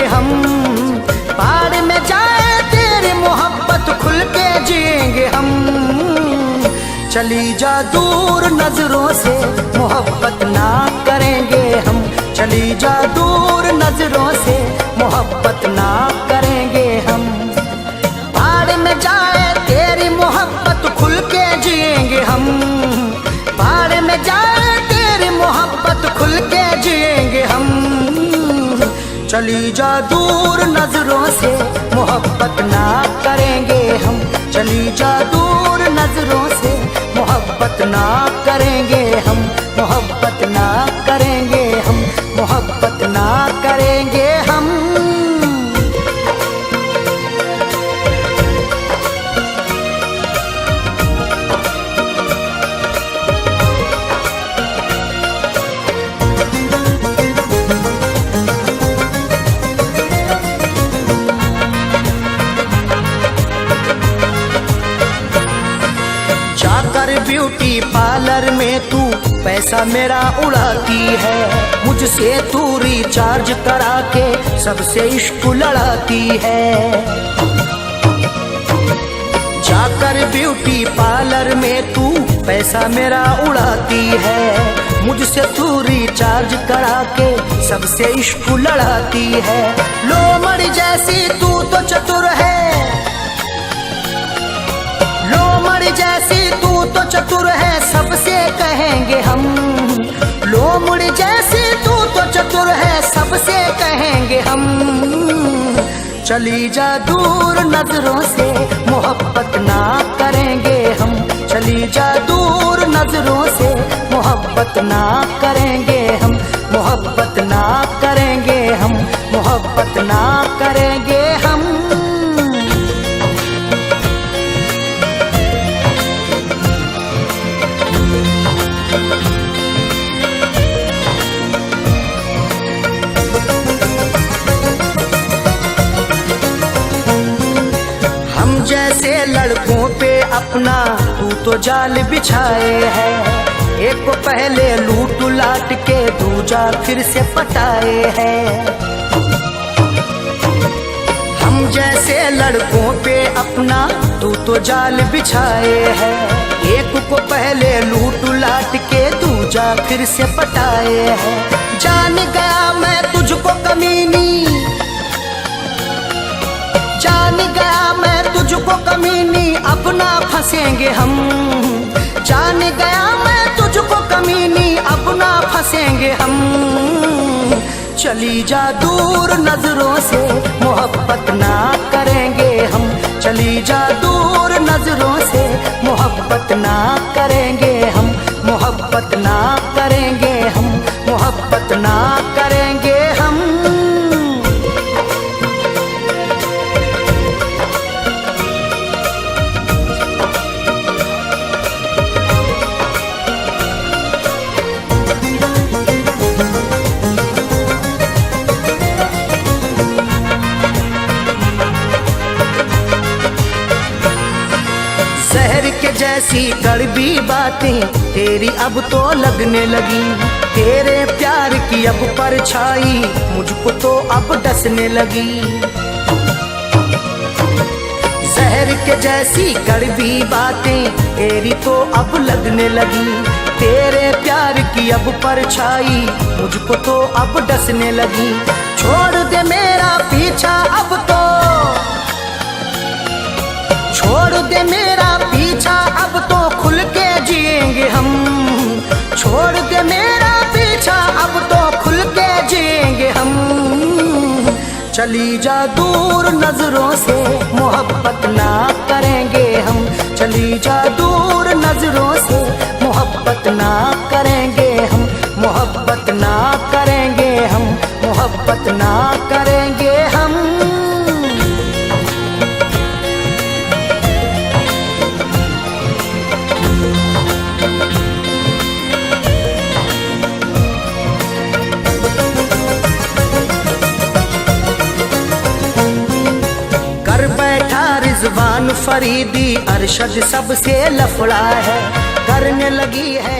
जिएंगे हम, पहाड़ में जाए तेरी मोहब्बत खुल के जिएंगे हम। चली जा दूर नजरों से मोहब्बत ना करेंगे हम, चली जा दूर नजरों से मोहब्बत ना करेंगे हम। पहाड़ में जाए तेरी मोहब्बत खुल के जिएंगे हम, पहाड़ में जाए तेरी मोहब्बत खुल के जिएंगे हम। चली जा दूर नजरों से मोहब्बत ना करेंगे हम, चली जा दूर नजरों से मोहब्बत ना करेंगे हम, मोहब्बत ना करेंगे हम, मोहब्बत ना करेंगे हम। जाकर ब्यूटी पार्लर में तू पैसा मेरा उड़ाती है, मुझसे तू रिचार्ज करा के सबसे इश्क लड़ाती है। जाकर ब्यूटी पार्लर में तू पैसा मेरा उड़ाती है, मुझसे तू रिचार्ज करा के सबसे इश्क लड़ाती है। लोमड़ी जैसी तू तो चतुर है, लोमड़ी जैसी तू तो चतुर है सबसे कहेंगे हम, लोमड़ी जैसी तू तो चतुर है सबसे कहेंगे हम। चली जा दूर नजरों से मोहब्बत ना करेंगे हम, चली जा दूर नजरों से मोहब्बत ना करेंगे हम, मोहब्बत ना करेंगे हम, मोहब्बत ना करेंगे हम। जैसे लड़कों पे अपना तू तो जाल बिछाए है, एक को पहले लूट लाट के दूजा फिर से पटाए है। हम जैसे लड़कों पे अपना तू तो जाल बिछाए है, एक को पहले लूट लाट के दूजा फिर से पटाए है। जान गया मैं तुझको कमीनी, जान गया मैं तुझको कमीनी अपना फंसेंगे हम, जान गया मैं तुझको कमीनी अपना फंसेंगे हम। चली जा दूर नजरों से मोहब्बत ना करेंगे हम, चली जा दूर नजरों से मोहब्बत ना करेंगे हम, मोहब्बत ना करेंगे हम, मोहब्बत ना करेंगे हम। शहर के जैसी कड़वी बातें तेरी अब तो लगने लगी, तेरे प्यार की अब परछाई मुझको तो अब डसने लगी। शहर के जैसी कड़वी बातें तेरी तो अब लगने लगी, तेरे प्यार की अब परछाई मुझको तो अब डसने लगी। छोड़ दे मेरा पीछा अब तो, छोड़ दे मेरा पीछा अब तो खुल के जिएंगे हम, छोड़ दे मेरा पीछा अब तो खुल के जिएंगे हम। चली जा दूर नजरों से मोहब्बत ना करेंगे हम, चली जा दूर नजरों से मोहब्बत ना करेंगे हम, मोहब्बत ना करेंगे हम, मोहब्बत ना करेंगे हम। रिजवान फरीदी अरशद सबसे लफड़ा है, करने लगी है